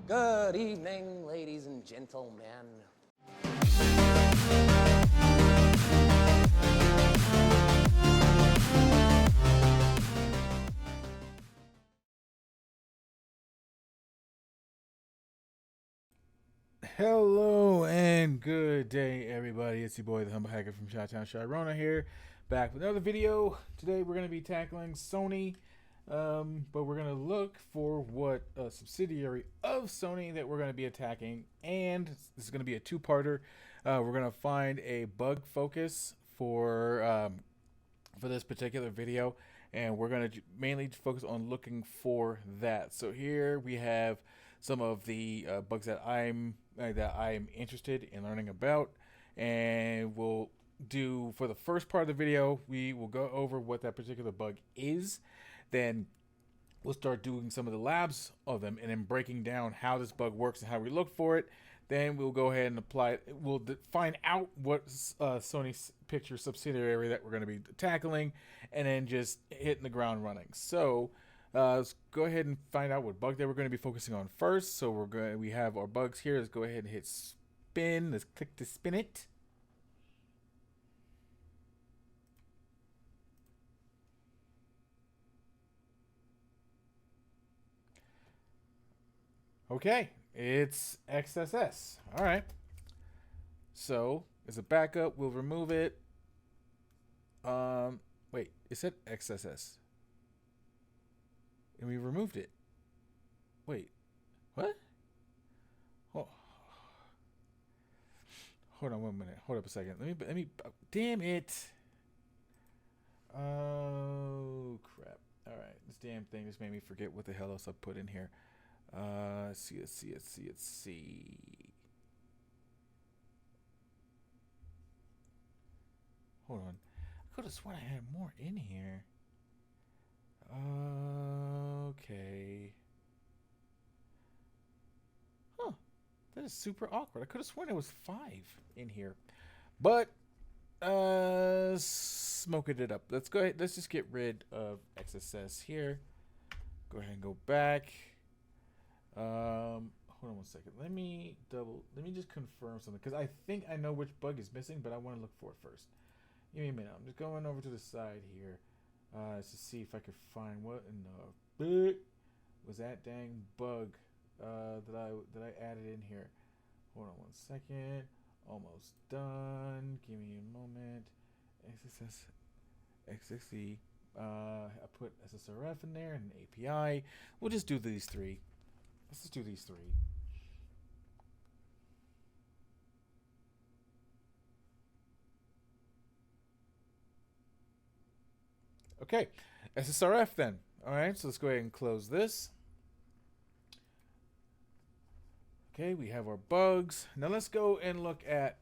Good evening, ladies and gentlemen. Hello and good day, everybody. It's your boy, the Humble Hacker from Chi-Town, Shirona here, back with another video. Today we're going to be tackling Sony, but we're going to look for what a subsidiary of Sony that we're going to be attacking, and this is going to be a two-parter. We're going to find a bug focus for this particular video, and we're going to mainly focus on looking for that. So here we have some of the bugs that I'm interested in learning about, and we'll do for the first part of the video. We will go over what that particular bug is, then we'll start doing some of the labs of them, and then breaking down how this bug works and how we look for it. Then we'll go ahead and apply it. We'll find out what Sony Pictures subsidiary that we're going to be tackling, and then just hitting the ground running. So let's go ahead and find out what bug that we're going to be focusing on first. So we have our bugs here. Let's go ahead and hit spin. Let's click to spin it. Okay, it's XSS. All right. So as a backup, we'll remove it. Wait, it said XSS, and we removed it. Wait, what? Oh, hold on 1 minute. Hold up a second. Let me. Damn it. Oh crap! All right, this damn thing just made me forget what the hell else I put in here. Let's see. Hold on. I could have sworn I had more in here. Okay. Huh. That is super awkward. I could have sworn there was 5 in here. But, smoking it up. Let's go ahead. Let's just get rid of XSS here. Go ahead and go back. Hold on 1 second. Let me just confirm something, because I think I know which bug is missing, but I want to look for it first. Give me a minute. I'm just going over to the side here, to see if I could find what in the was that dang bug that I added in here. Hold on 1 second. Almost done. Give me a moment. XXE. I put SSRF in there and an API. We'll just do these 3. Let's just do these 3. Okay, SSRF then. All right, so let's go ahead and close this. Okay, we have our bugs. Now let's go and look at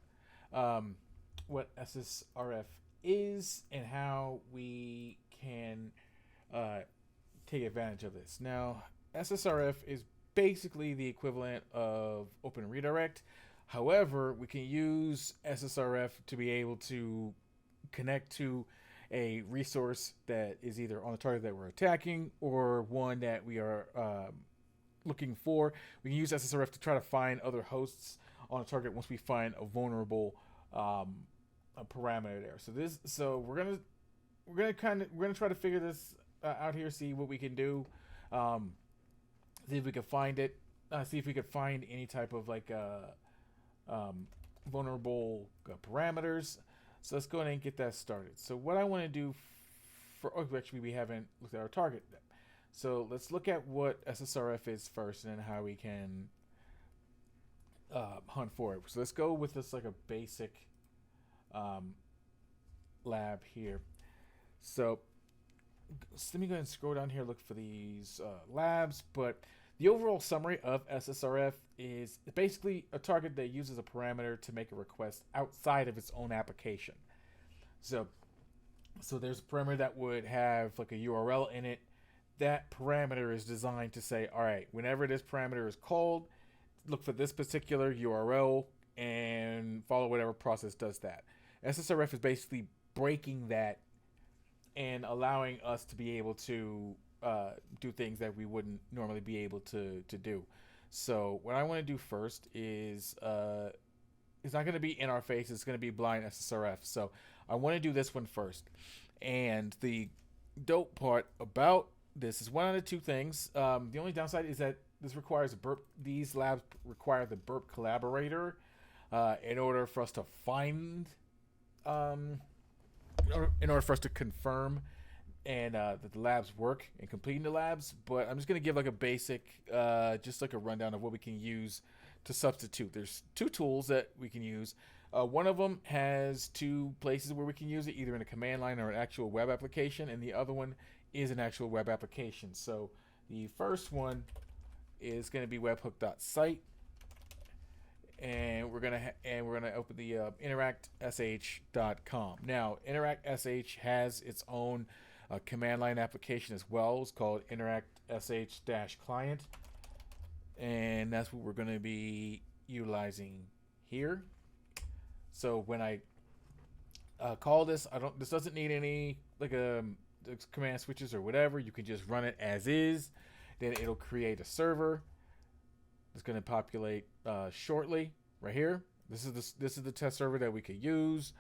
what SSRF is and how we can take advantage of this. Now, SSRF is basically the equivalent of Open Redirect. However, we can use SSRF to be able to connect to a resource that is either on the target that we're attacking or one that we are looking for. We can use SSRF to try to find other hosts on a target once we find a vulnerable a parameter there. So we're gonna try to figure this out here. See what we can do. See if we can find it. See if we could find any type of like vulnerable parameters. So let's go ahead and get that started. So what I want to do actually we haven't looked at our target yet. So let's look at what SSRF is first, and then how we can hunt for it. So let's go with this like a basic lab here. So let me go ahead and scroll down here, look for these labs. But the overall summary of SSRF is basically a target that uses a parameter to make a request outside of its own application. So there's a parameter that would have like a URL in it. That parameter is designed to say, all right, whenever this parameter is called, look for this particular URL and follow whatever process does that. SSRF is basically breaking that and allowing us to be able to do things that we wouldn't normally be able to do. So what I want to do first is it's not going to be in our face. It's going to be blind SSRF. So I want to do this one first. And the dope part about this is one out of two things. The only downside is that this requires a burp. These labs require the burp collaborator in order for us to find, in order for us to confirm and that the labs work and completing the labs. But I'm just gonna give like a basic, just like a rundown of what we can use to substitute. There's two tools that we can use. One of them has two places where we can use it, either in a command line or an actual web application, and the other one is an actual web application. So the first one is going to be webhook.site, and we're gonna open the interactsh.com. Now, interactsh has its own command line application as well. It's called interactsh-client, and that's what we're going to be utilizing here. So when I call this, this doesn't need any like command switches or whatever. You can just run it as is. Then it'll create a server. It's going to populate shortly right here. This is the test server that we could use.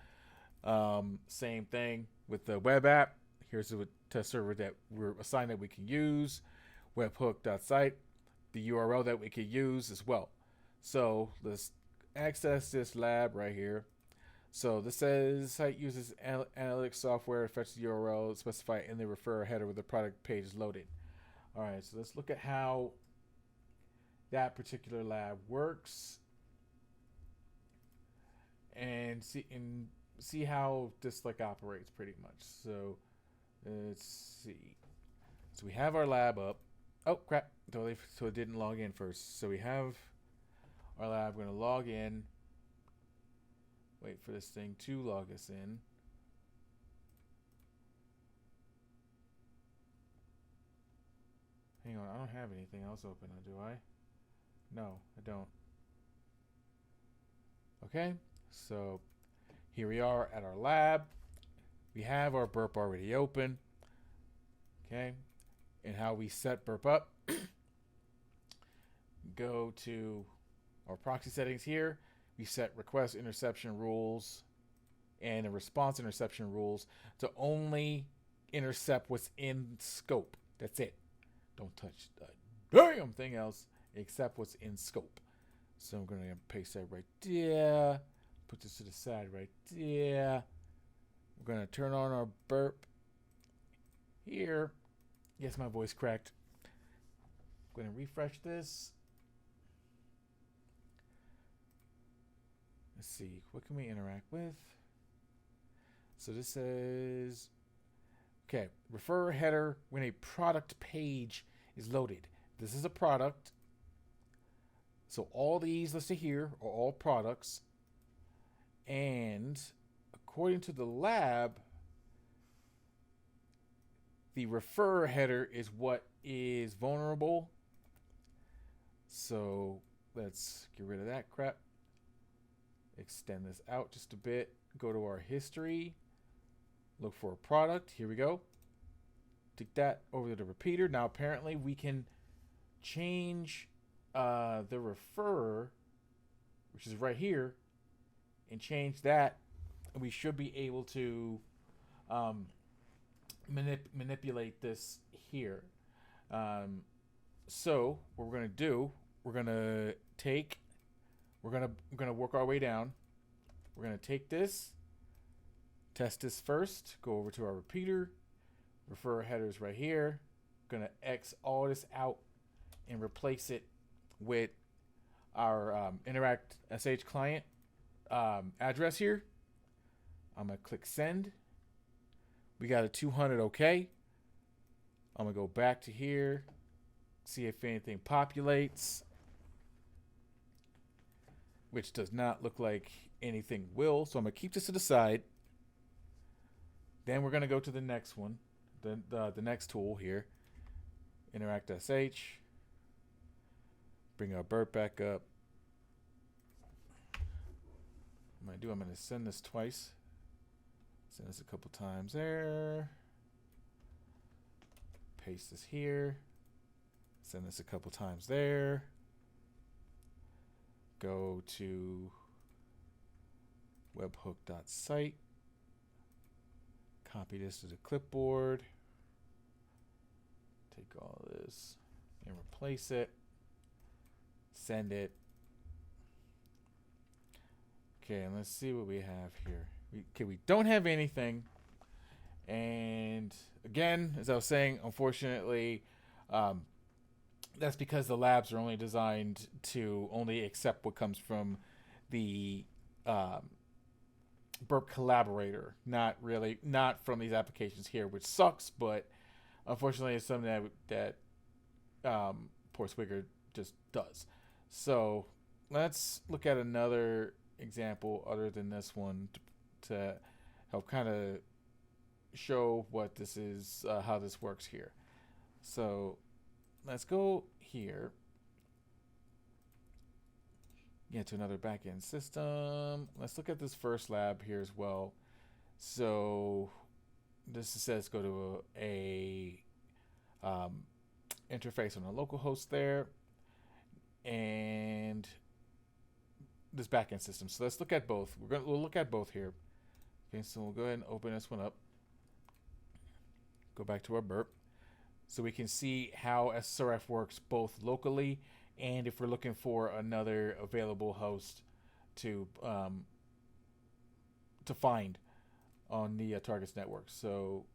Same thing with the web app. Here's the test server that we're assigned that we can use. Webhook.site, the URL that we could use as well. So let's access this lab right here. So this says site uses analytics software to fetch the URL specified in the referrer header where the product page is loaded. All right, so let's look at how that particular lab works and see how this like operates pretty much. So let's see. So we have our lab up. Oh crap! Totally. So it didn't log in first. So we have our lab. We're gonna log in. Wait for this thing to log us in. Hang on, I don't have anything else open, do I? No, I don't. Okay, so here we are at our lab. We have our burp already open. Okay, and how we set burp up. Go to our proxy settings here. We set request interception rules and a response interception rules to only intercept what's in scope. That's it. Don't touch the damn thing else except what's in scope. So I'm going to paste that right there. Put this to the side right there. We're going to turn on our burp here. Yes, my voice cracked. I'm going to refresh this. Let's see, what can we interact with? So this says, okay, refer header when a product page is loaded. This is a product. So all these listed here are all products. And according to the lab, the refer header is what is vulnerable. So let's get rid of that crap. Extend this out just a bit. Go to our history. Look for a product. Here we go. Take that over to the repeater. Now apparently we can change the referrer, which is right here, and change that. And we should be able to manipulate this here. So what we're going to do, we're going to work our way down. We're going to take this, test this first, go over to our repeater, refer headers right here. Going to X all this out and replace it with our Interact SH client address here. I'm going to click send. We got a 200 OK. I'm going to go back to here, see if anything populates, which does not look like anything will. So I'm going to keep this to the side. Then we're going to go to the next one, the next tool here, Interact SH. Bring our burp back up. I'm going to send this twice. Send this a couple times there. Paste this here. Send this a couple times there. go to webhook.site, copy this to the clipboard, take all this and replace it, send it. Okay, and let's see what we have here. We don't have anything. And again, as I was saying, unfortunately, that's because the labs are only designed to only accept what comes from the Burp collaborator, not from these applications here, which sucks, but unfortunately it's something that poor Swigger just does. So let's look at another example other than this one to help kind of show what this is, how this works here. So let's go here, get to another backend system. Let's look at this first lab here as well. So this says go to a interface on a local host there, and this backend system. So let's look at both. We'll look at both here. Okay, so we'll go ahead and open this one up. Go back to our burp, so we can see how SRF works both locally and if we're looking for another available host to find on the target's network. So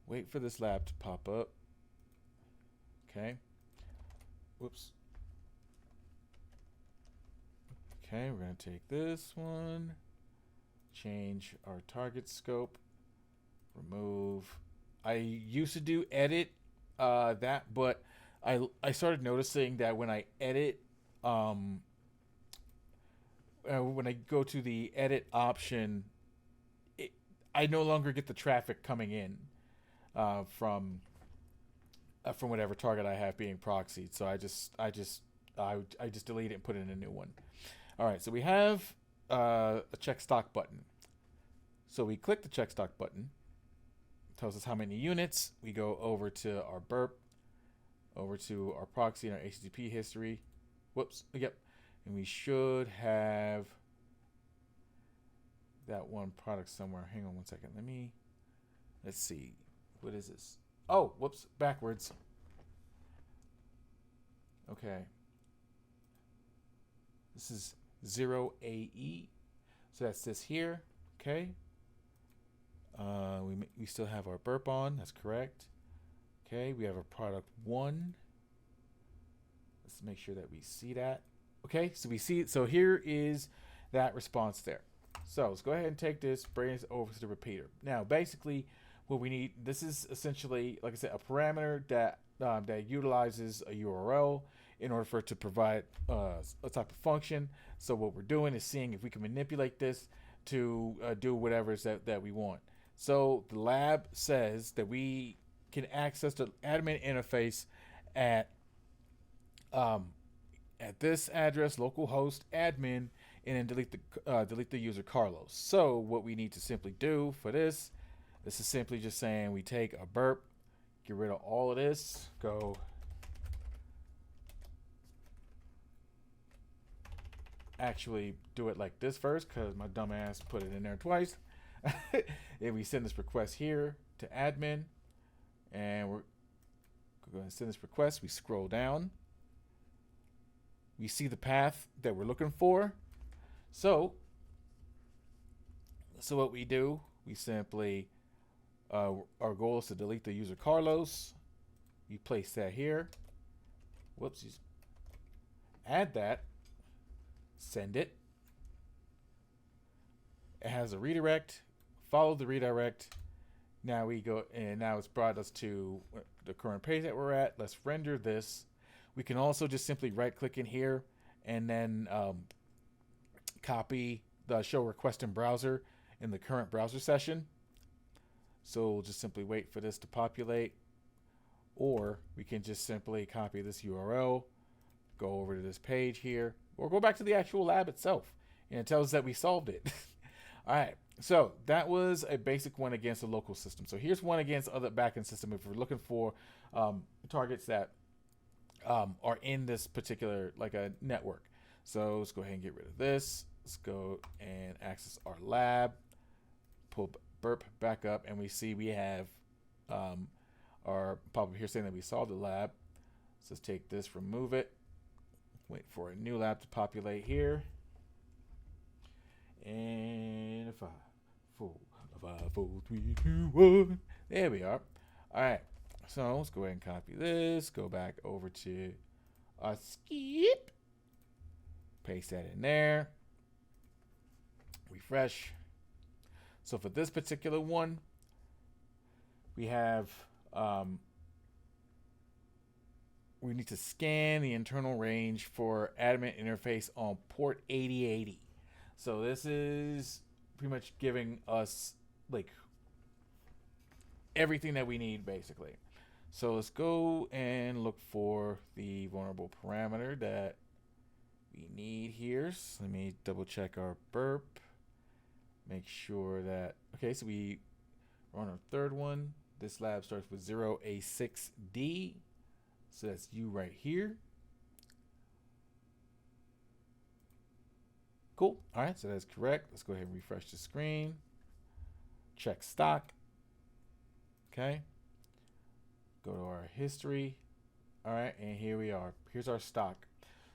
wait for this lab to pop up. Okay. Whoops. Okay, we're going to take this one, change our target scope, remove. I used to do edit that, but I started noticing that when I edit, when I go to the edit option, I no longer get the traffic coming in from whatever target I have being proxied. So I just delete it and put in a new one. All right, so we have a check stock button. So we click the check stock button. It tells us how many units. We go over to our burp, over to our proxy and our HTTP history. Whoops. Yep. And we should have that one product somewhere. Hang on one second. Let's see. What is this? Oh, whoops. Backwards. Okay. This is 0AE. So that's this here. Okay. We still have our burp on. That's correct. Okay. We have our product 1. Let's make sure that we see that. Okay. So we see it. So here is that response there. So let's go ahead and take this, bring it over to the repeater. Now, basically, what we need, this is essentially, like I said, a parameter that utilizes a URL in order for it to provide a type of function. So what we're doing is seeing if we can manipulate this to do whatever it is that we want. So the lab says that we can access the admin interface at this address, localhost admin, and then delete the user Carlos. So what we need to simply do for this is simply just saying we take a burp, get rid of all of this, go actually do it like this first because my dumb ass put it in there twice. And we send this request here to admin, and we're going to send this request. We scroll down. We see the path that we're looking for. So what we do, we simply, our goal is to delete the user Carlos. We place that here. Whoopsies. Add that. Send it. It has a redirect. Follow the redirect. Now we go, and now it's brought us to the current page that we're at. Let's render this. We can also just simply right click in here and then copy the show request in browser in the current browser session. So we'll just simply wait for this to populate, or we can just simply copy this URL, go over to this page here, or go back to the actual lab itself, and it tells us that we solved it. All right, so that was a basic one against a local system. So here's one against other backend system if we're looking for targets that are in this particular, like a network. So let's go ahead and get rid of this. Let's go and access our lab. Pull burp back up, and we see we have our pop-up here saying that we solved the lab. So let's take this, remove it. Wait for a new lab to populate here. And 5, 4, 3, 2, 1. There we are. All right. So let's go ahead and copy this. Go back over to our skip. Paste that in there. Refresh. So for this particular one, we have we need to scan the internal range for admin interface on port 8080. So this is pretty much giving us like everything that we need basically. So let's go and look for the vulnerable parameter that we need here. So let me double check our burp. Make sure that, okay, so we're on our third one. This lab starts with 0A6D. So that's you right here. Cool. All right, so that's correct. Let's go ahead and refresh the screen. Check stock. Okay. Go to our history. All right, and here we are. Here's our stock.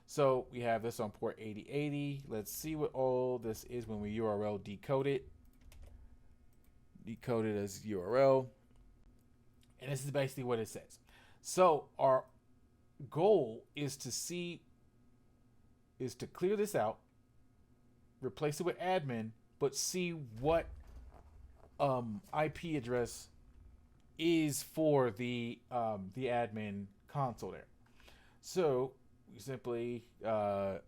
So we have this on port 8080. Let's see what all this is when we URL decode it. Decode it as URL. And this is basically what it says. So our goal is to clear this out, replace it with admin, but see what IP address is for the admin console there. So we simply go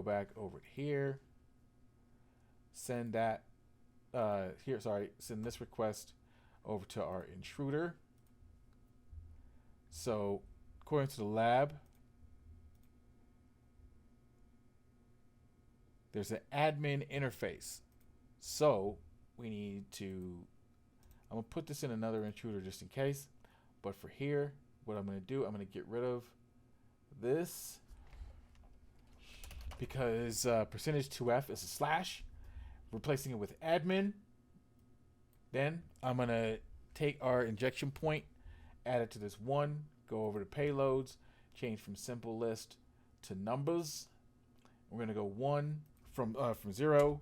back over here, send that send this request over to our intruder. So according to the lab, there's an admin interface. So we need to, I'm gonna put this in another intruder just in case, but for here, what I'm gonna do, I'm gonna get rid of this because %2f is a slash, replacing it with admin. Then I'm gonna take our injection point, add it to this one, go over to payloads, change from simple list to numbers. We're gonna go from 0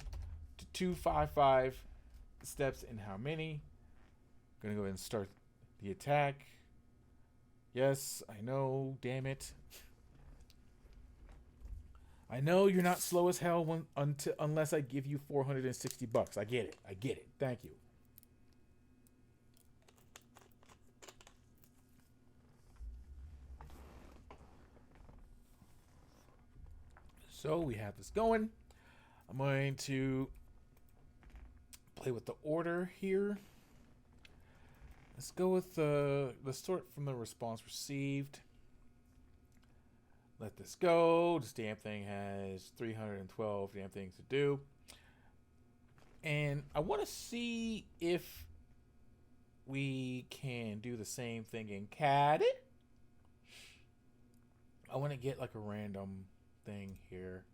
to 255 steps in how many. I'm gonna go ahead and start the attack. Yes, I know, damn it. I know you're not slow as hell unless I give you $460. I get it. Thank you. So we have this going. I'm going to play with the order here. Let's go with let's sort from the response received. Let this go. This damn thing has 312 damn things to do. And I want to see if we can do the same thing in kiddie. I want to get like a random thing here.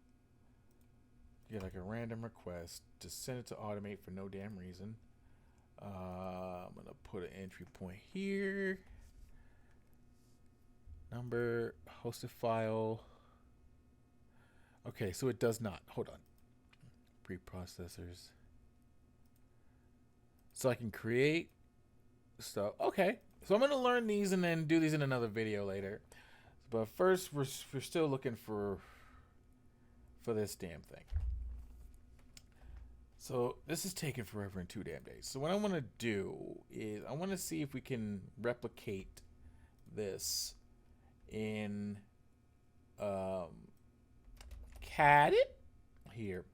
Get like a random request to send it to automate for no damn reason. I'm gonna put an entry point here. Number, hosted file. Okay, so it does not. Hold on. Preprocessors. So I can create stuff. Okay, so I'm gonna learn these and then do these in another video later. But first, we're still looking for this damn thing. So this is taking forever and 2 damn days. So what I want to do is I want to see if we can replicate this in kiddie here.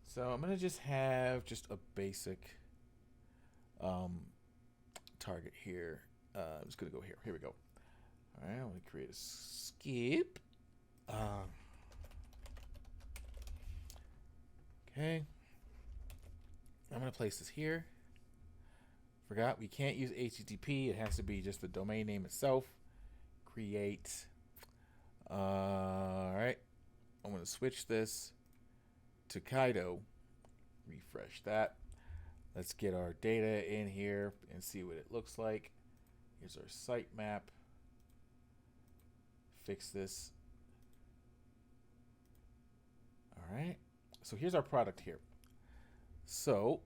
So I'm going to just have just a basic target here. I'm just going to go here. Here we go. All right, I'm going to create a skip. Okay. I'm going to place this here. Forgot we can't use HTTP. It has to be just the domain name itself. Create. All right. I'm going want to switch this to Kaido. Refresh that. Let's get our data in here and see what it looks like. Here's our site map. Fix this. All right. So here's our product here. So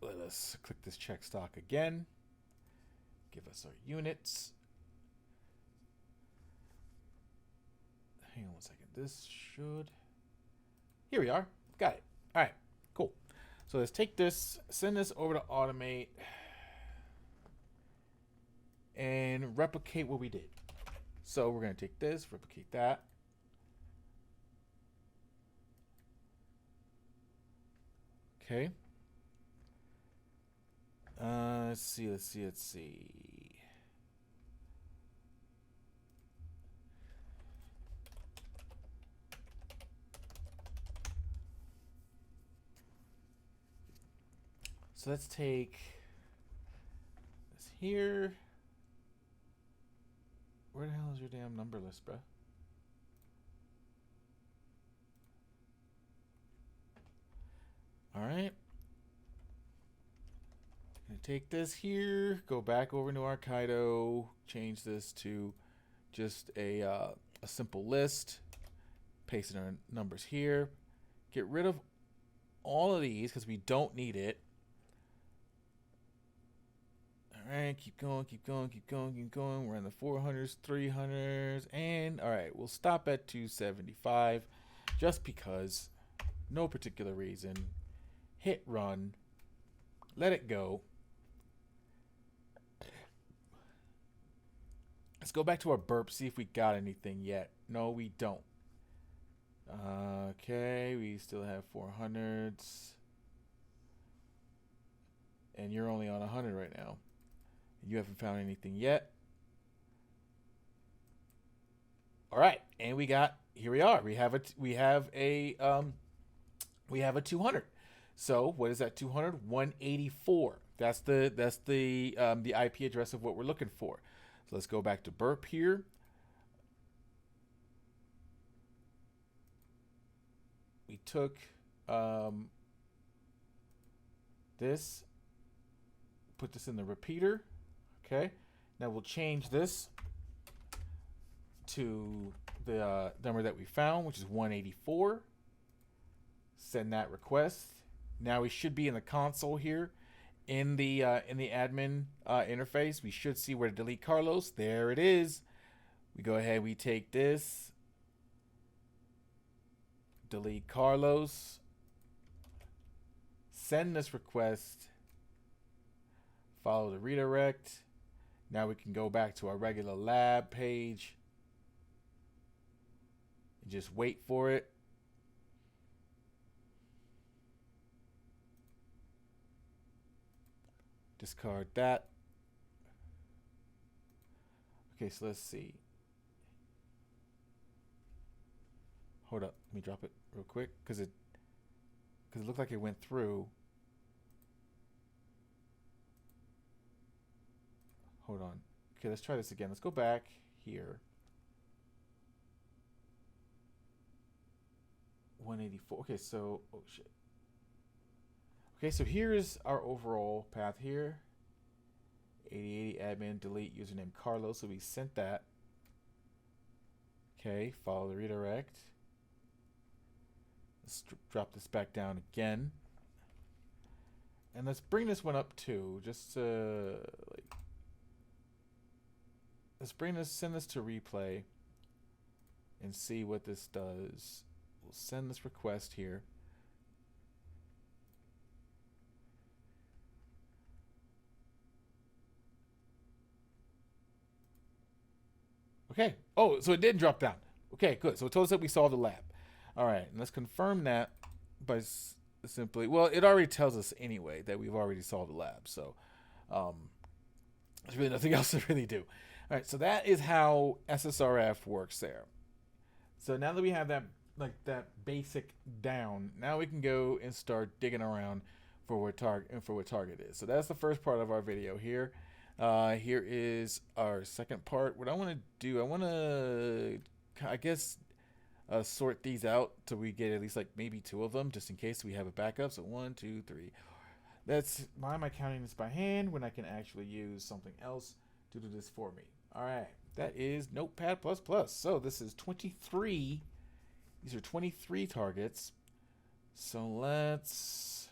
let us click this check stock again. Give us our units. Hang on one second. This should... Here we are. Got it. All right. Cool. So let's take this, send this over to Automate, and replicate what we did. So we're going to take this, replicate that. Okay. Let's see. So let's take this here. Where the hell is your damn number list, bruh? All right. Gonna take this here, go back over into our Kaido, change this to just a simple list, paste in our numbers here, get rid of all of these because we don't need it. All right, keep going. We're in the 400s, 300s, and all right, we'll stop at 275 just because, no particular reason. Hit run, let it go. Let's go back to our burp, see if we got anything yet. No, we don't. Okay, we still have 400s. And you're only on 100 right now. You haven't found anything yet. All right, and here we are. We have a 200. So what is that 200? 184. That's the IP address of what we're looking for. So let's go back to burp here. We took this, put this in the repeater. Okay. Now we'll change this to the number that we found, which is 184. Send that request. Now we should be in the console here. In the admin interface, we should see where to delete Carlos. There it is. We go ahead, we take this, delete Carlos, send this request, follow the redirect. Now we can go back to our regular lab page and just wait for it. Discard that. Okay, so let's see. Hold up, let me drop it real quick because it looked like it went through. Hold on. Okay, let's try this again. Let's go back here. 184. Okay, so oh shit. Okay, so here's our overall path here. 8080 admin delete username Carlos. So we sent that. Okay, follow the redirect. Let's drop this back down again. And let's bring this one up too. Just to send this to replay and see what this does. We'll send this request here. Okay. Oh, so it did drop down. Okay, good. So it told us that we solved the lab. All right, and let's confirm that by simply, well, it already tells us anyway that we've already solved the lab. So there's really nothing else to really do. All right, so that is how SSRF works there. So now that we have that basic down, now we can go and start digging around for what target is. So that's the first part of our video here. Here is our second part. What I want to do, I guess sort these out so we get at least like maybe 2 of them just in case we have a backup. So 1, 2, 3. That's why am I counting this by hand when I can actually use something else to do this for me? All right, that is Notepad++. So this is 23. These are 23 targets. So let's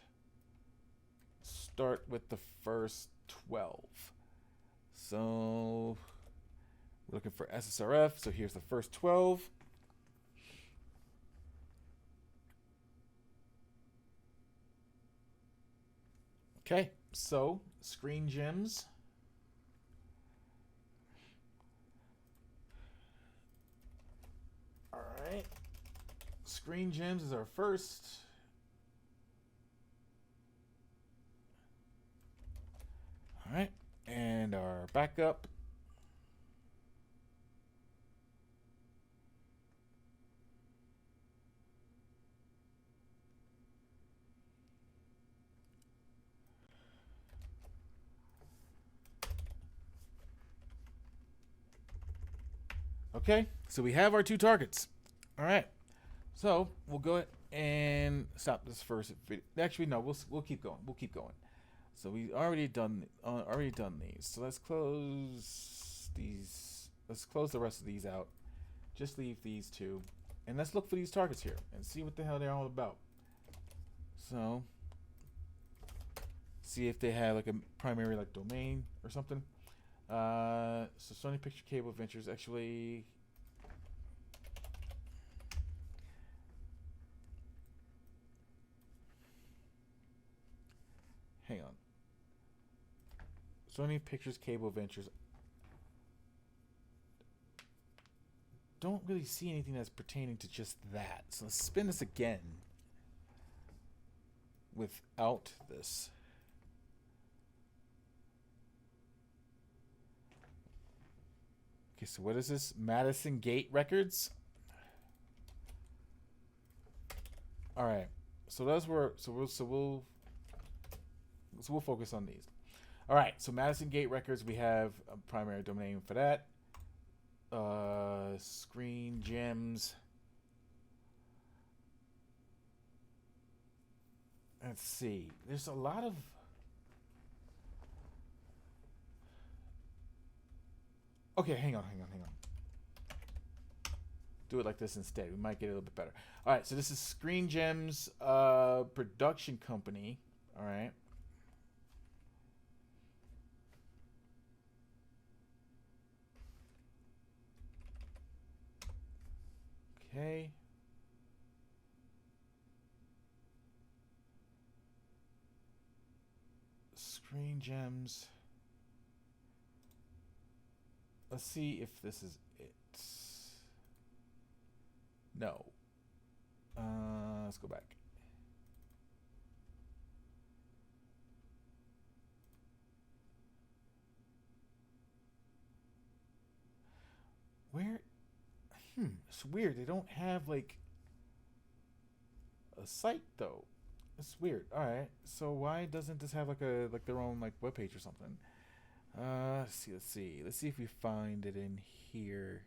start with the first 12. So we're looking for SSRF. So here's the first 12. Okay, so screen gems. All right. Screen gems is our first. All right. And our backup. Okay, so we have our 2 targets. All right, so we'll go ahead and stop this first video. Actually, no, we'll keep going. We'll keep going. So we already done these. So let's close these. Let's close the rest of these out. Just leave these 2, and let's look for these targets here and see what the hell they're all about. So see if they have like a primary like domain or something. So Sony Picture Cable Ventures actually. Hang on. Sony Pictures Cable Ventures. Don't really see anything that's pertaining to just that. So let's spin this again without this. Okay, so what is this? Madison Gate Records. All right. So those were we'll focus on these. All right. So Madison Gate Records, we have a primary domain for that. Screen gems. Let's see. There's a lot of. Okay, hang on. Do it like this instead. We might get a little bit better. All right, so this is Screen Gems production company. All right. Okay. Screen Gems. Let's see if this is it. No. Let's go back. Where? It's weird. They don't have like a site though. It's weird. All right. So why doesn't this have like their own like webpage or something? Let's see. Let's see if we find it in here.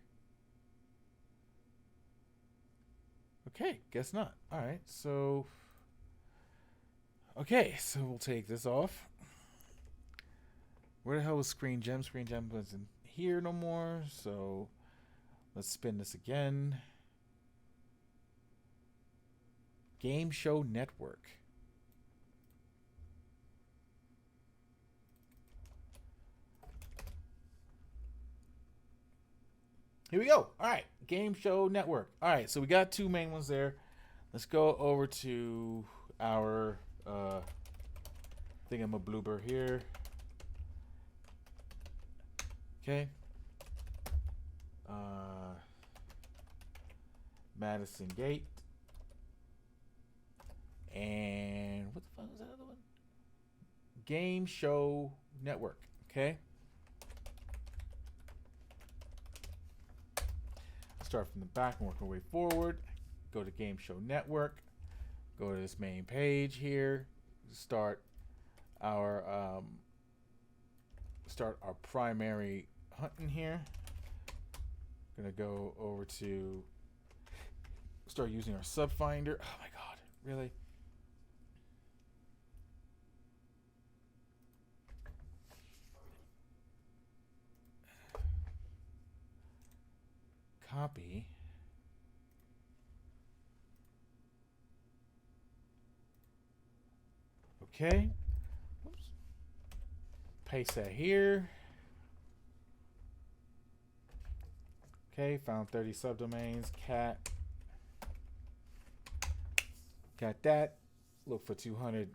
Okay, guess not. All right. So okay, so we'll take this off. Where the hell was Screen Gem? Screen Gem wasn't here no more. So let's spin this again. Game Show Network. Here we go. All right. Game Show Network. All right. So we got 2 main ones there. Let's go over to our thingamabloober here. Okay. Madison Gate. And what the fuck was that other one? Game Show Network. Okay. Start from the back and work our way forward. Go to Game Show Network. Go to this main page here. Start our primary hunting here. Gonna go over to start using our sub finder. Oh my god, really? Copy. Okay. Oops. Paste that here. Okay, found 30 subdomains. Got that. Look for 200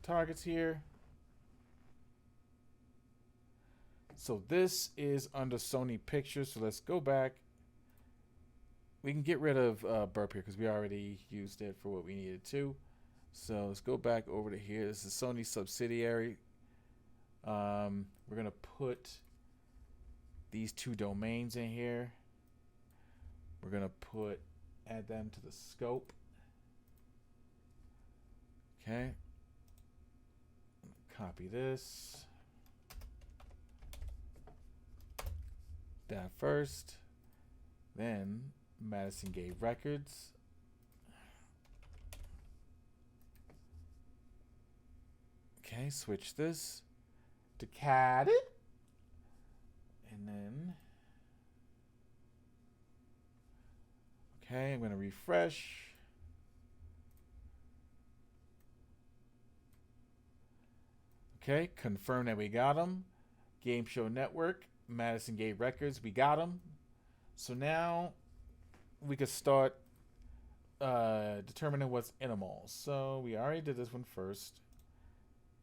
targets here. So this is under Sony Pictures. So let's go back. We can get rid of burp here because we already used it for what we needed to. So let's go back over to here. This is Sony subsidiary. We're going to put these 2 domains in here. We're going to add them to the scope. Okay. Copy this. That first. Then Madison Gay Records. Okay, switch this to kiddie. And then okay, I'm going to refresh. Okay, confirm that we got them. Game Show Network, Madison Gay Records, we got them. So now we could start determining what's in them all. So we already did this one first.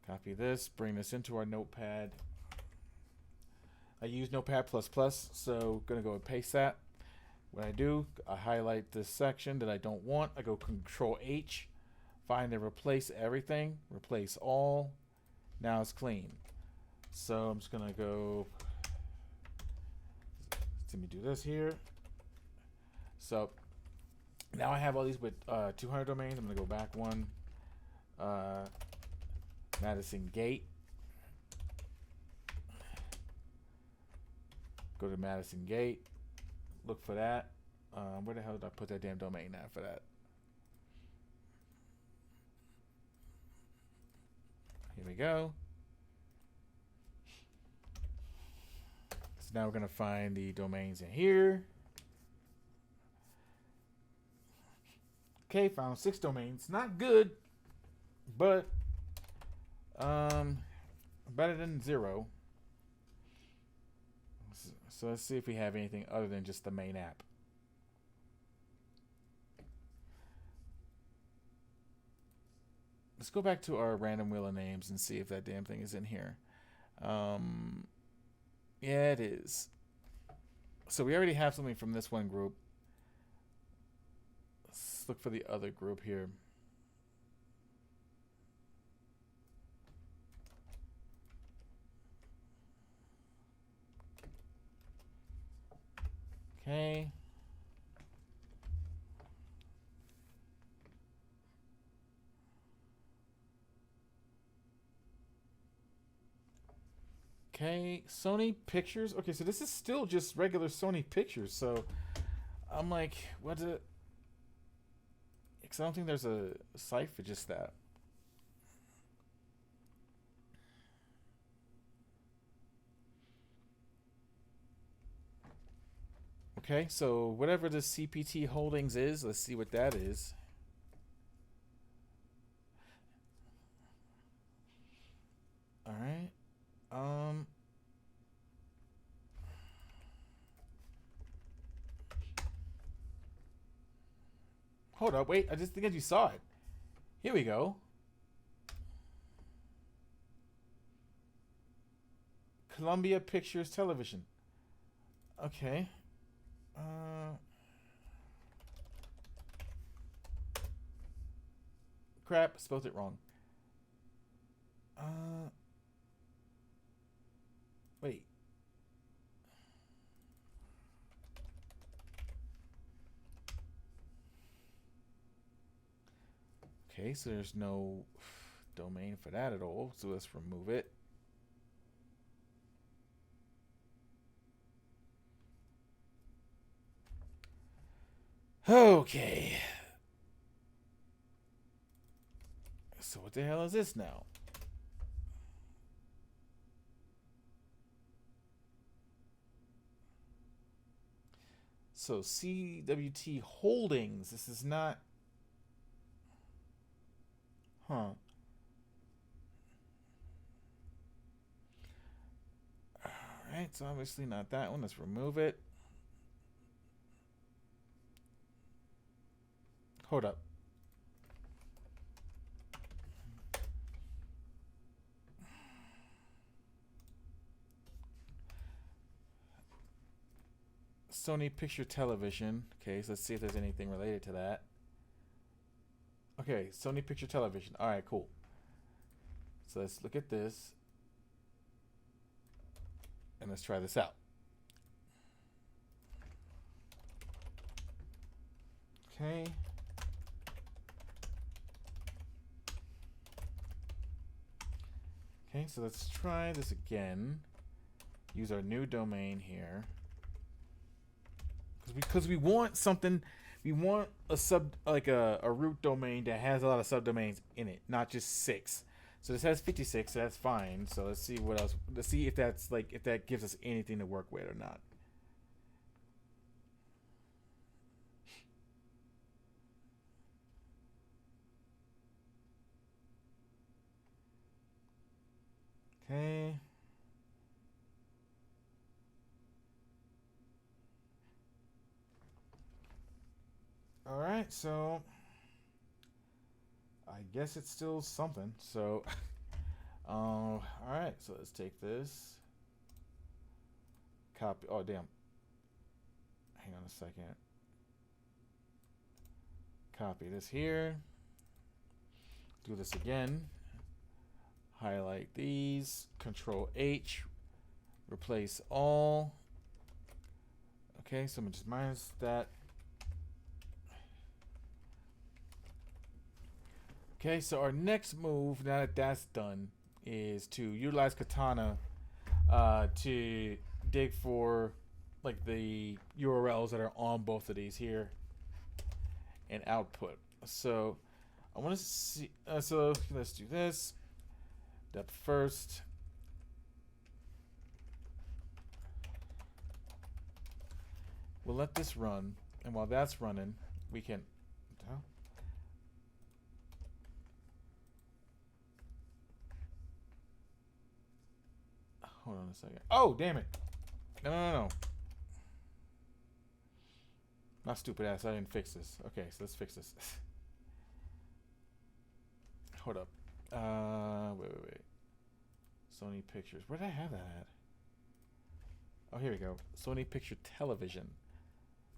Copy this, bring this into our notepad. I use Notepad++, so going to go and paste that. What I do, I highlight this section that I don't want. I go Control H, find and replace everything, replace all. Now it's clean. So I'm just going to go, let me do this here. So now I have all these with 200 domains. I'm going to go back one. Madison Gate. Go to Madison Gate. Look for that. Where the hell did I put that damn domain at for that? Here we go. So now we're going to find the domains in here. Okay, found 6 domains. Not good, but better than 0. So let's see if we have anything other than just the main app. Let's go back to our random wheel of names and see if that damn thing is in here. Yeah, it is. So we already have something from this one group. Let's look for the other group here. Okay. Okay, Sony Pictures. Okay, so this is still just regular Sony Pictures. So I'm like, what's it? Because I don't think there's a site for just that. Okay, so whatever the CPT Holdings is, let's see what that is. All right. Hold up, wait, I just think you saw it. Here we go. Columbia Pictures Television. Okay. Crap, spelled it wrong. Wait. Okay, so there's no domain for that at all, so let's remove it. Okay, So what the hell is this now? So CWT Holdings. This is not. Huh. Alright, so obviously not that one. Let's remove it. Hold up. Sony Picture Television. Okay, so let's see if there's anything related to that. Okay, Sony Picture Television. Alright, cool. So let's look at this. And let's try this out. Okay. Okay, so let's try this again. Use our new domain here. Because we want something, we want a a root domain that has a lot of subdomains in it, not just 6. So this has 56, so that's fine. So let's see what else. Let's see if that's if that gives us anything to work with or not. Okay. All right, so I guess it's still something. So, all right, so let's take this. Copy. Oh, damn. Hang on a second. Copy this here. Do this again. Highlight these. Control H. Replace all. Okay, so I'm just minus that. Okay, so our next move, now that that's done, is to utilize Katana to dig for like the URLs that are on both of these here and output. So I want to see. So let's do this. Depth first. We'll let this run, and while that's running, we can. Hold on a second. Oh, damn it. No. Not stupid ass. I didn't fix this. Okay, so let's fix this. Hold up. Wait. Sony Pictures. Where did I have that at? Oh, here we go. Sony Picture Television.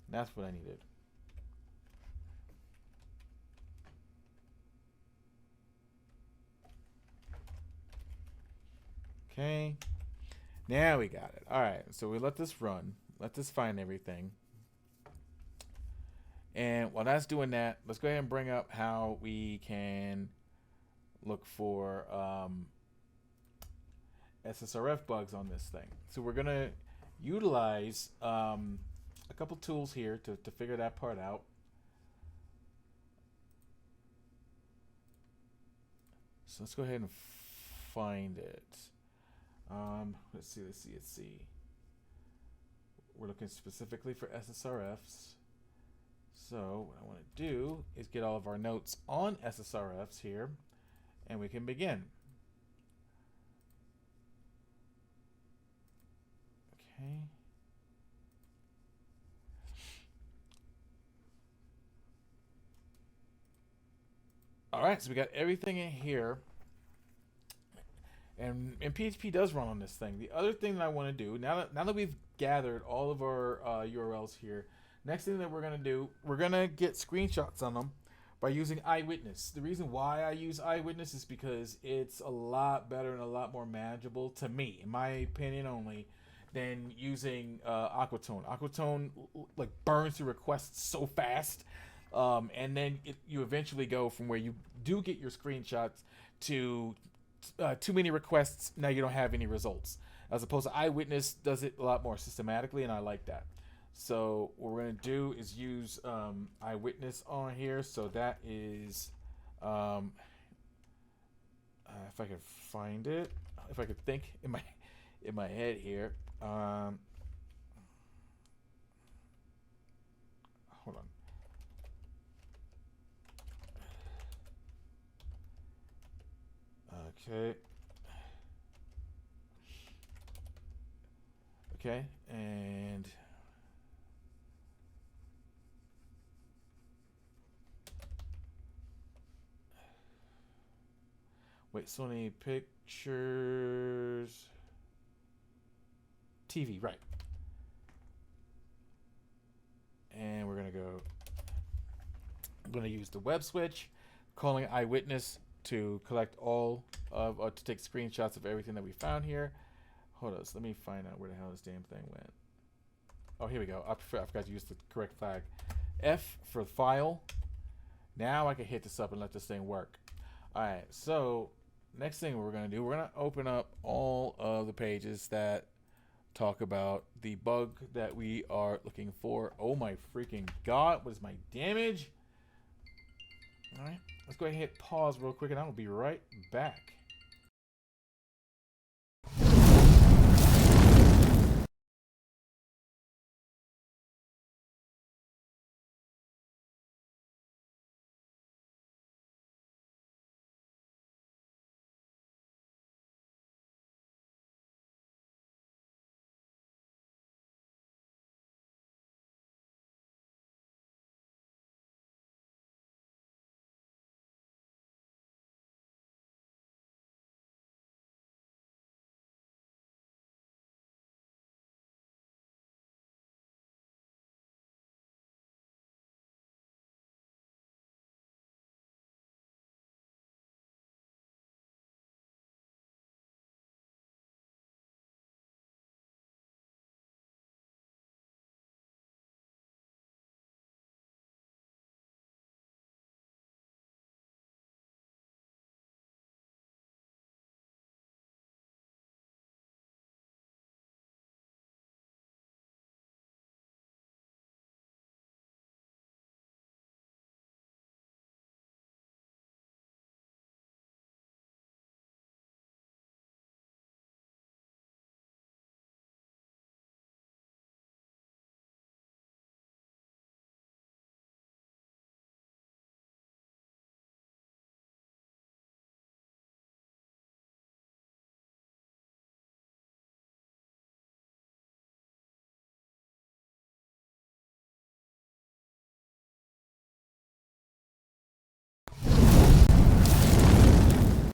That's what I needed. Okay. Now we got it. All right. So we let this run. Let this find everything. And while that's doing that, let's go ahead and bring up how we can look for SSRF bugs on this thing. So we're going to utilize a couple tools here to figure that part out. So let's go ahead and find it. Let's see. We're looking specifically for SSRFs. So what I want to do is get all of our notes on SSRFs here, and we can begin. Okay. All right, so we got everything in here. And PHP does run on this thing. The other thing that I want to do, now that we've gathered all of our URLs here, next thing that we're going to do, we're going to get screenshots on them by using Eyewitness. The reason why I use Eyewitness is because it's a lot better and a lot more manageable to me, in my opinion only, than using Aquatone. Aquatone like burns through requests so fast, and then you eventually go from where you do get your screenshots to too many requests, now you don't have any results. As opposed to Eyewitness does it a lot more systematically, and I like that. So what we're going to do is use Eyewitness on here. So that is if I could find it, if I could think in my head here. Hold on. Okay. Okay, and wait, Sony Pictures TV, right? And we're gonna go. I'm gonna use the web switch, calling eyewitness to collect all of, to take screenshots of everything that we found here. Hold on, let me find out where the hell this damn thing went. Oh, here we go. I forgot to use the correct flag. F for file. Now I can hit this up and let this thing work. Alright, so next thing we're going to do, we're going to open up all of the pages that talk about the bug that we are looking for. Oh my freaking god, what is my damage? Alright, let's go ahead and hit pause real quick and I will be right back.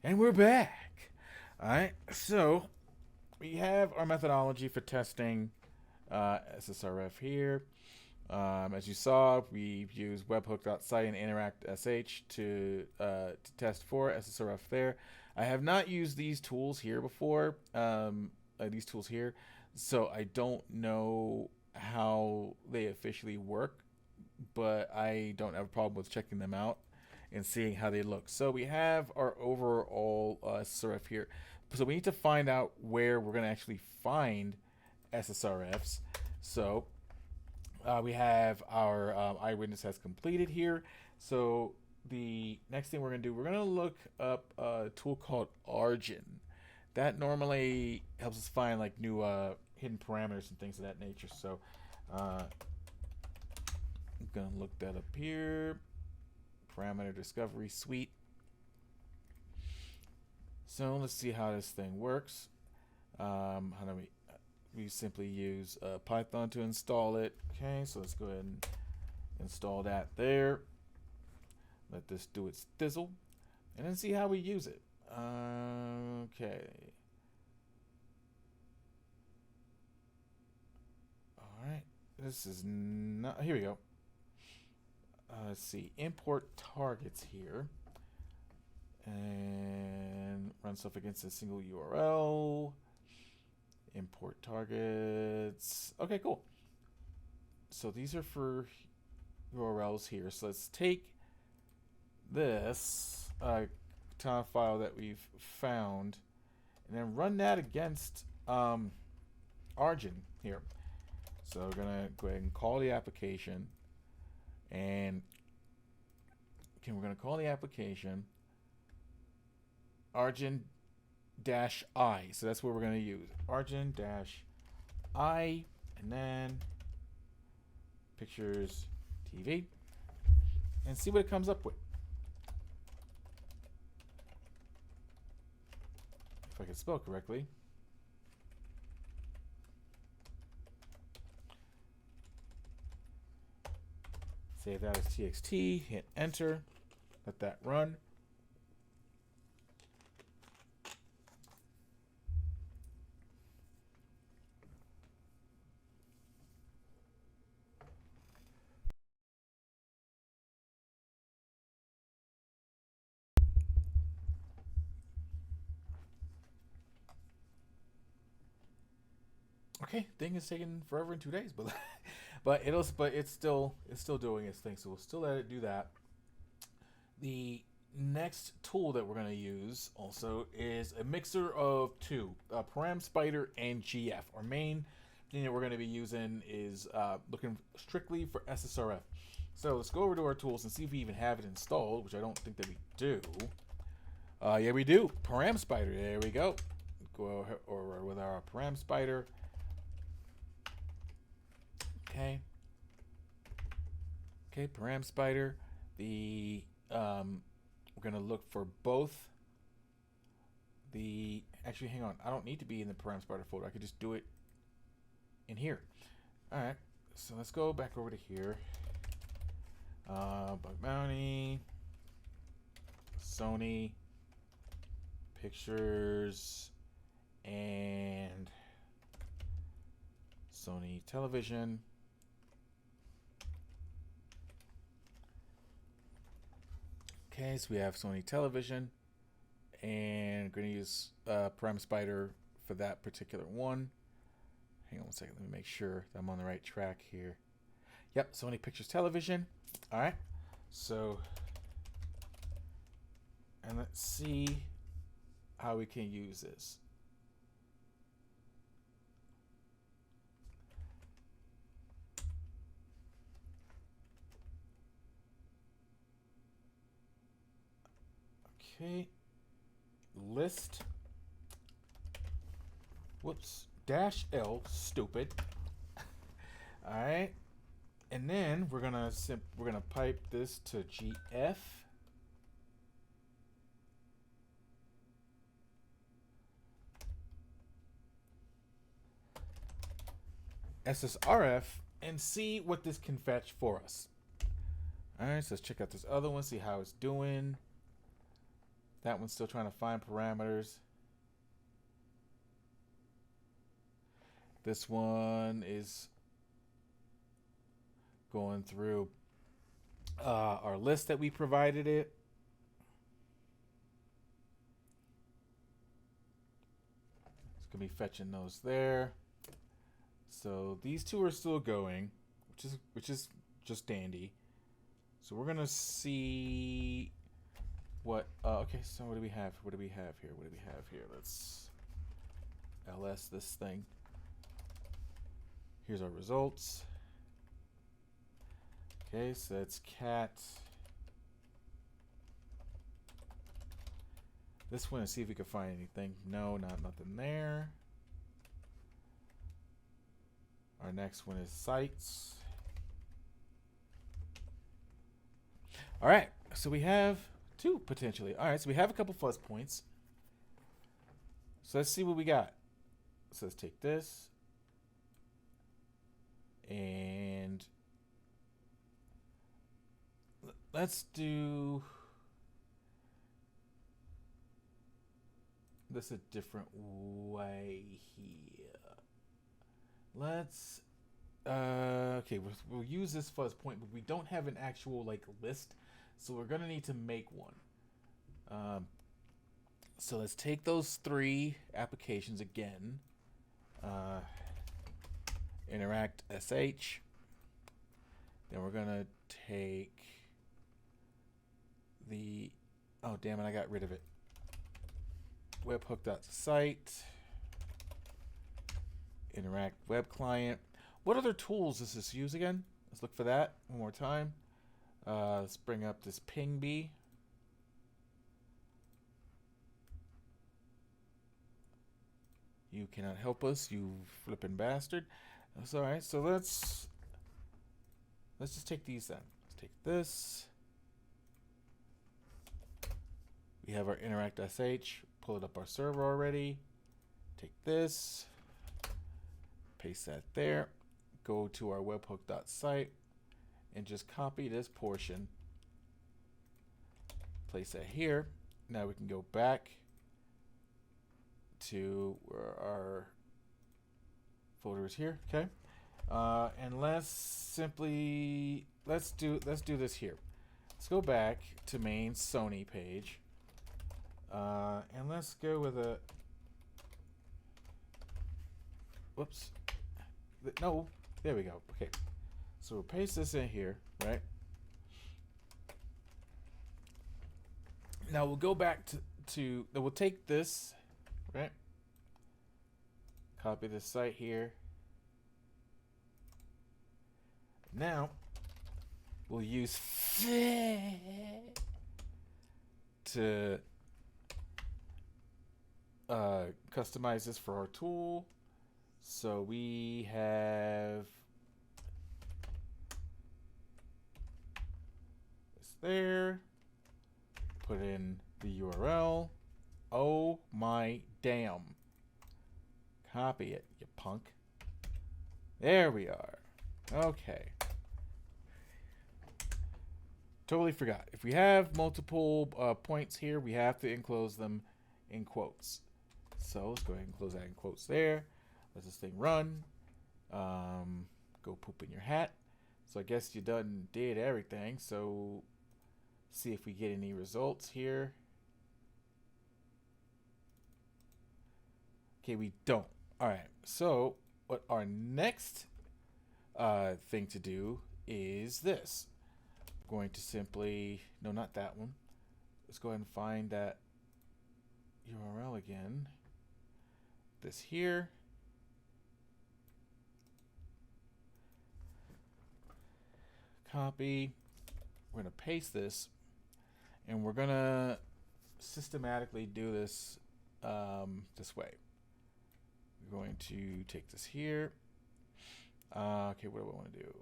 And we're back. Alright, so we have our methodology for testing SSRF here. As you saw, we've used webhook.site and interact.sh to test for SSRF there. I have not used these tools here before, so I don't know how they officially work, but I don't have a problem with checking them out and seeing how they look. So we have our overall SSRF here. So we need to find out where we're going to actually find SSRFs. So we have our eyewitness has completed here. So the next thing we're going to do, we're going to look up a tool called Argin. That normally helps us find like new hidden parameters and things of that nature. So I'm going to look that up here. Parameter discovery suite. So let's see how this thing works. How do we simply use Python to install it. Okay, so let's go ahead and install that there. Let this do its thizzle, and then see how we use it. Okay. All right. This is not. Here we go. Let's see. Import targets here, and run stuff against a single URL. Import targets. Okay, cool. So these are for URLs here. So let's take this file that we've found and then run that against Argin here. So we're gonna go ahead and call the application, and we're gonna call the application, Argent dash I. So that's what we're going to use. Argent dash I, and then Pictures TV, and see what it comes up with. If I can spell correctly. Save that as txt, hit enter, let that run. Okay, thing is taking forever in 2 days, but it's still doing its thing. So we'll still let it do that. The next tool that we're going to use also is a mixer of two, Param Spider and GF. Our main thing that we're going to be using is looking strictly for SSRF. So let's go over to our tools and see if we even have it installed, which I don't think that we do. Yeah, we do. Param Spider. There we go. Go over with our Param Spider. Okay. Okay, Param Spider. We're gonna look for both actually, hang on. I don't need to be in the Param Spider folder. I could just do it in here. All right. So let's go back over to here. bugbounty, Sony Pictures, and Sony Television. Okay, so we have Sony Television, and we're going to use Param Spider for that particular one. Hang on one second, let me make sure that I'm on the right track here. Yep, Sony Pictures Television. All right, so, and let's see how we can use this. Okay, list, whoops, dash L, stupid. All right, and then we're gonna pipe this to GF. SSRF, and see what this can fetch for us. All right, so let's check out this other one, see how it's doing. That one's still trying to find parameters. This one is going through our list that we provided it. It's gonna be fetching those there. So these two are still going, which is just dandy. So we're gonna see what. Okay, so what do we have? What do we have here? What do we have here? Let's ls this thing. Here's our results. Okay, so that's cat. This one, and see if we can find anything. No, nothing there. Our next one is sites. All right, so we have two potentially. All right, so we have a couple fuzz points. So let's see what we got. So let's take this and let's do this a different way here. Let's okay, we'll use this fuzz point, but we don't have an actual like list, so we're gonna need to make one. So let's take those three applications again. Interact sh. Then we're gonna take the, oh damn it, I got rid of it. Webhook.site. Interact web client. What other tools does this use again? Let's look for that one more time. Let's bring up this ping bee. You cannot help us, you flippin' bastard. That's all right. So let's just take these then. Let's take this. We have our interact.sh. Pull it up our server already. Take this. Paste that there. Go to our webhook.site and just copy this portion. Place that here. Now we can go back to where our folder is here. Okay. And let's do this here. Let's go back to main Sony page. And let's go with a whoops. No, there we go. Okay. So we'll paste this in here, right? Now we'll go back to we'll take this, right? Copy the site here. Now we'll use to customize this for our tool. So we have this there. Put in the URL. Oh my damn. Copy it, you punk. There we are. Okay. Totally forgot. If we have multiple points here, we have to enclose them in quotes. So let's go ahead and close that in quotes there. Let this thing run. Go poop in your hat. So I guess you did everything. So see if we get any results here. Okay, we don't. All right. So what our next thing to do is this. I'm going to simply, no, not that one. Let's go ahead and find that URL again. This here. Copy. We're going to paste this, and we're going to systematically do this this way. We're going to take this here. Okay, what do I want to do?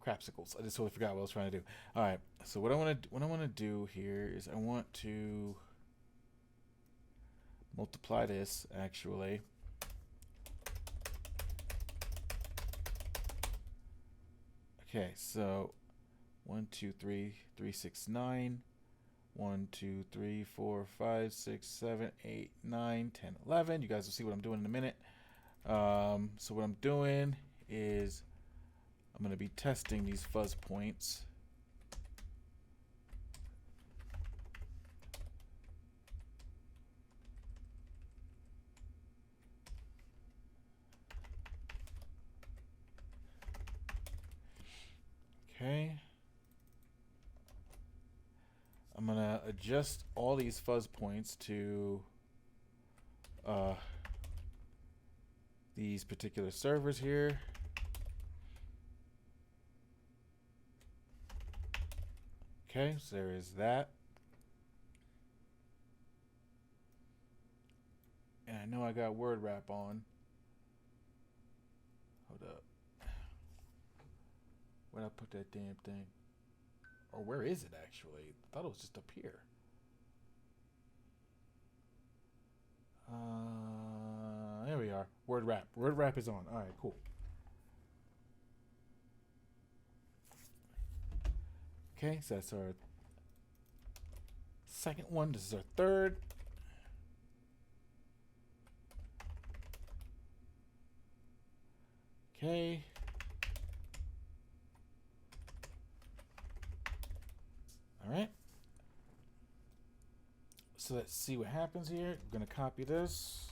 Crapsicles. I just totally forgot what I was trying to do. All right. So what I want to do here is I want to multiply this actually. Okay, so 1, 2, 3, 3, 6, 9. 1, 2, 3, 4, 5, 6, 7, 8, 9, 10, 11. You guys will see what I'm doing in a minute. So what I'm doing is I'm going to be testing these fuzz points. Okay. I'm going to adjust all these fuzz points to these particular servers here. Okay, so there is that. And I know I got word wrap on. Hold up. Where'd I put that damn thing? Or where is it actually? I thought it was just up here. There we are. Word wrap. Word wrap is on. All right, cool. Okay, so that's our second one. This is our third. Okay. All right. So let's see what happens here. I'm going to copy this.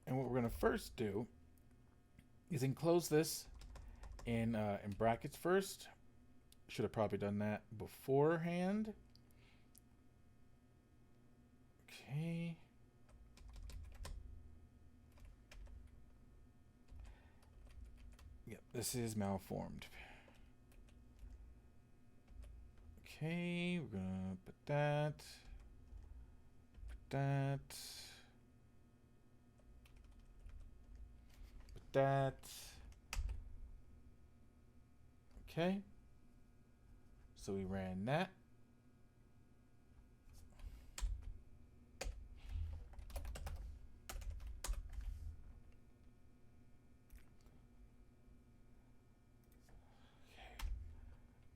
And what we're going to first do is enclose this in brackets first. Should have probably done that beforehand. Okay. Yep, this is malformed. Okay, we're gonna put that. Put that. Put that. Okay. So we ran that.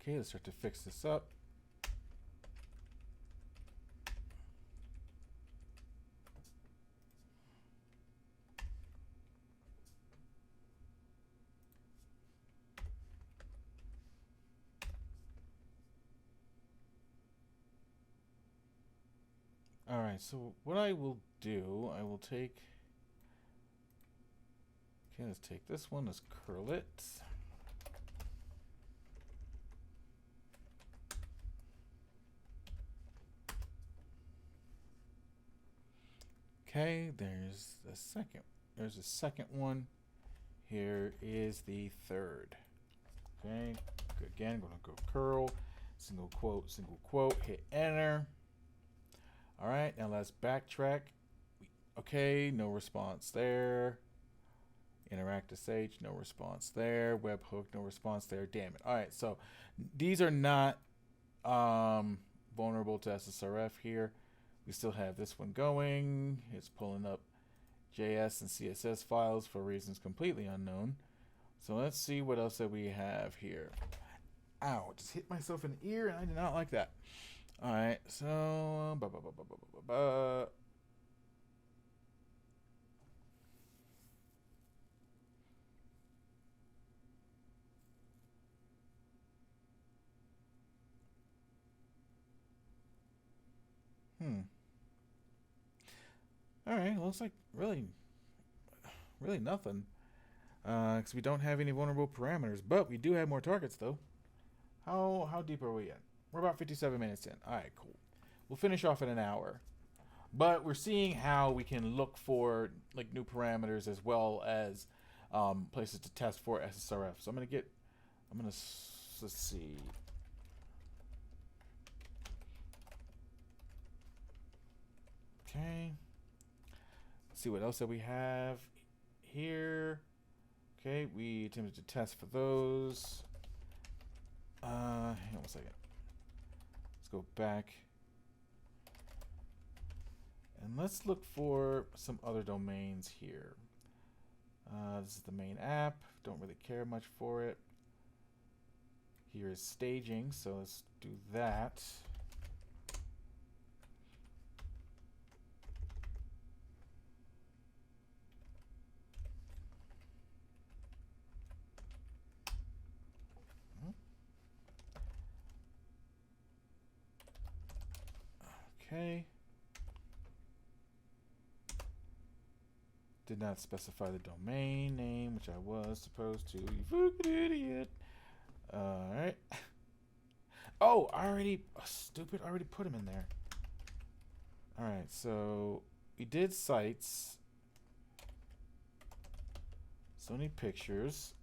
Okay, let's start to fix this up. All right, so what I will do, I will take, okay, let's take this one, let's curl it. Okay, there's a second one. Here is the third. Okay, again, gonna go curl, single quote, hit enter. All right, now let's backtrack. Okay, no response there. Interact SH, no response there. Webhook, no response there. Damn it. All right, so these are not vulnerable to SSRF here. We still have this one going. It's pulling up JS and CSS files for reasons completely unknown. So let's see what else that we have here. Ow, just hit myself in the ear and I did not like that. All right, so all right, looks like really nothing. Because we don't have any vulnerable parameters, but we do have more targets though. How deep are we in? We're about 57 minutes in. All right, cool. We'll finish off in an hour. But we're seeing how we can look for like new parameters as well as places to test for SSRF. So let's see. Okay. Let's see what else that we have here. Okay, we attempted to test for those. Hang on a second. Let's go back. And let's look for some other domains here. This is the main app. Don't really care much for it. Here is staging, so let's do that. Okay. Did not specify the domain name, which I was supposed to. You fucking idiot. Alright. Oh, I already put him in there. Alright, so we did sites. Sony Pictures.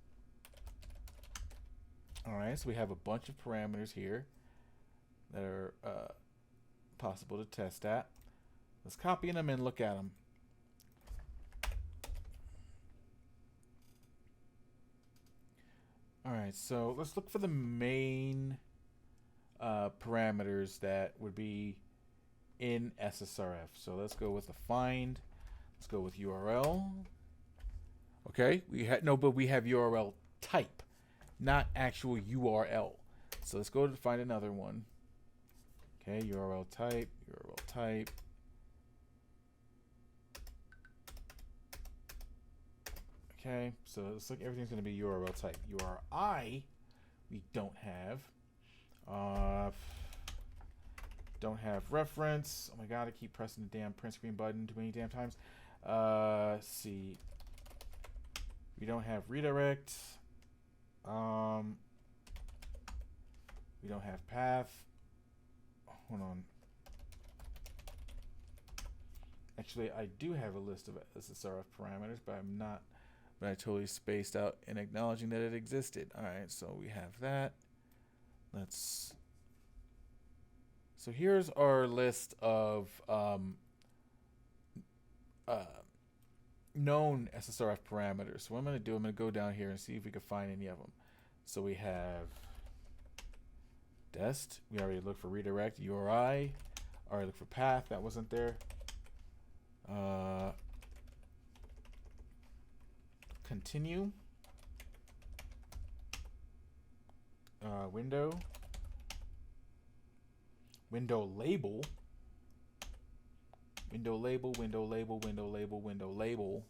Alright, so we have a bunch of parameters here that are possible to test at. Let's copy them and look at them. Alright, so let's look for the main parameters that would be in SSRF. So let's go with the find. Let's go with URL. Okay, we have URL type, not actual URL. So let's go to find another one. Okay, URL type. Okay, so it looks like everything's going to be URL type. URI, we don't have. Don't have reference. Oh my god, I keep pressing the damn print screen button too many damn times. Let's see. We don't have redirect. We don't have path. Hold on. Actually, I do have a list of SSRF parameters, but I totally spaced out in acknowledging that it existed. All right, so we have that. Let's So here's our list of uh, known SSRF parameters. So what I'm going to do, I'm going to go down here and see if we can find any of them. So we have dest. We already looked for redirect. URI. Already looked for path. That wasn't there. Continue. Window. Window label. Window label, window label, window label, window label.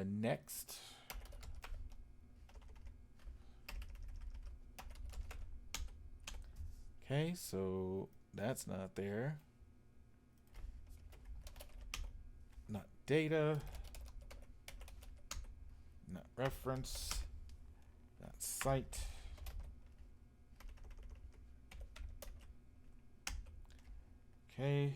Next. Okay, so that's not there. Not data. Not reference. Not site. Okay.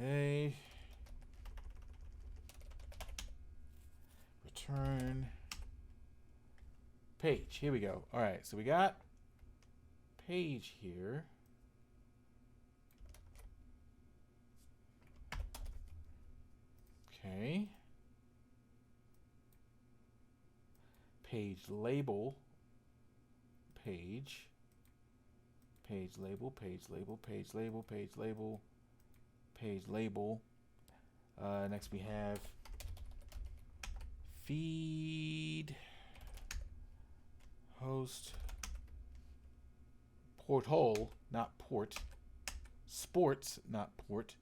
Okay. Return page. Here we go. All right, so we got page here. Okay. Page label. Page. Page label. Page label. Page label. Page label. Page label. Next we have feed. Host. Porthole, not port. Sports, not port.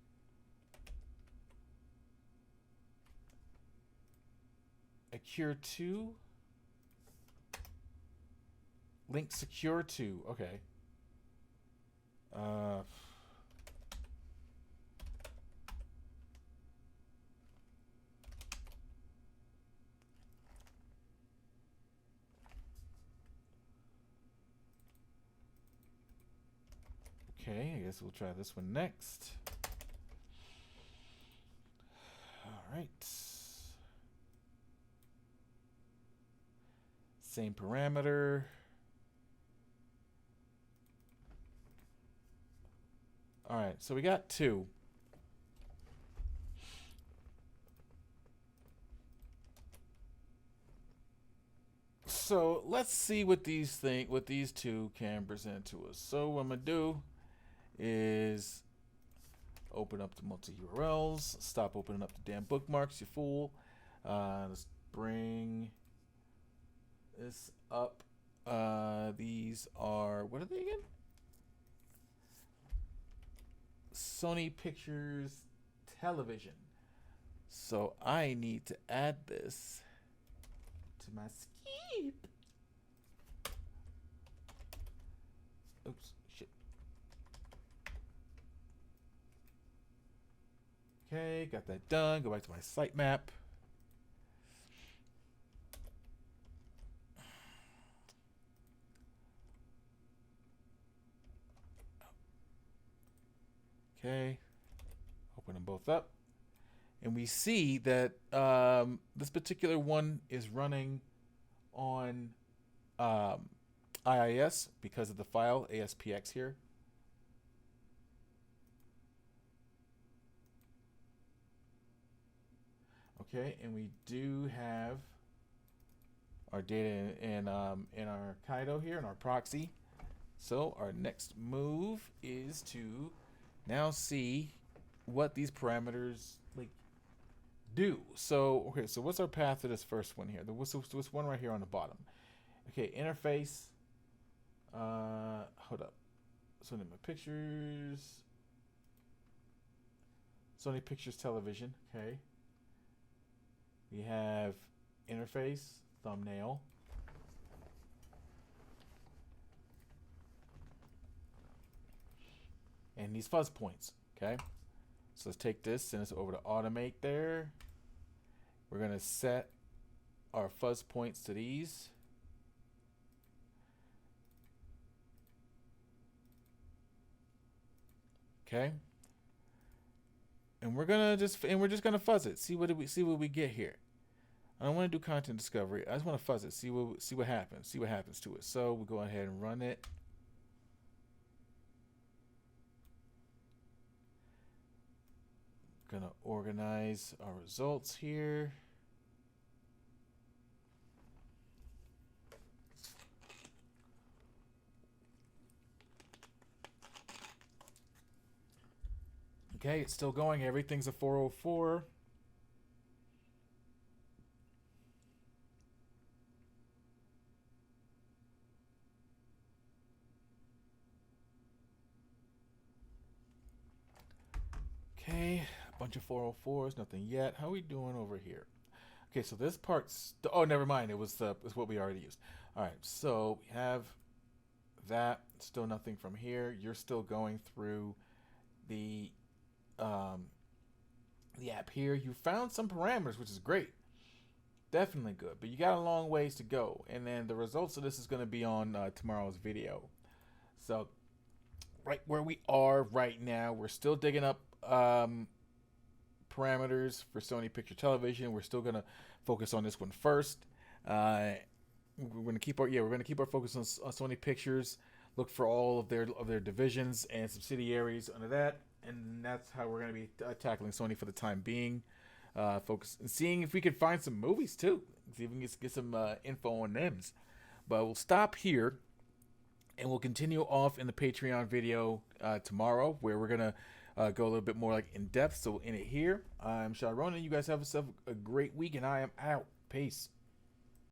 Acure 2. Link secure 2. Okay. Okay, I guess we'll try this one next. All right. Same parameter. All right, so we got 2. So let's see what these 2 can present to us. So what I'm gonna do is open up the multi URLs. Stop opening up the damn bookmarks, you fool. Let's bring this up. These are, what are they again? Sony Pictures television. So I need to add this to my skip. Oops, shit. Okay, got that done. Go back to my sitemap. Okay, open them both up. And we see that this particular one is running on IIS because of the file ASPX here. Okay, and we do have our data in our Kaido here, in our proxy. So our next move is to now see what these parameters like do. So okay, so what's our path to this first one here? What's one right here on the bottom? Okay, interface. Hold up. Sony Pictures. Sony Pictures television. Okay. We have interface, thumbnail. And these fuzz points. Okay. So let's take this, send this over to automate there. We're going to set our fuzz points to these. Okay. and we're just gonna fuzz it. See what we get here. I don't want to do content discovery. I just want to fuzz it. See what happens. See what happens to it. So we go ahead and run it. Gonna organize our results here. Okay, it's still going. Everything's a 404. Okay, a bunch of 404s, nothing yet. How are we doing over here? Okay, so this part's... Oh, never mind. It's what we already used. All right, so we have that. Still nothing from here. You're still going through the app here. You found some parameters, which is great. Definitely good. But you got a long ways to go. And then the results of this is going to be on tomorrow's video. So right where we are right now, we're still digging up parameters for Sony Picture Television. We're still gonna focus on this one first. We're gonna keep our focus on Sony Pictures. Look for all of their divisions and subsidiaries under that, and that's how we're gonna be tackling Sony for the time being. Focus and seeing if we can find some movies too. See if we can get some info on them. But we'll stop here. And we'll continue off in the Patreon video tomorrow, where we're gonna go a little bit more like in depth. So in it here, I'm Sharon, and you guys have yourself a great week, and I am out. Peace.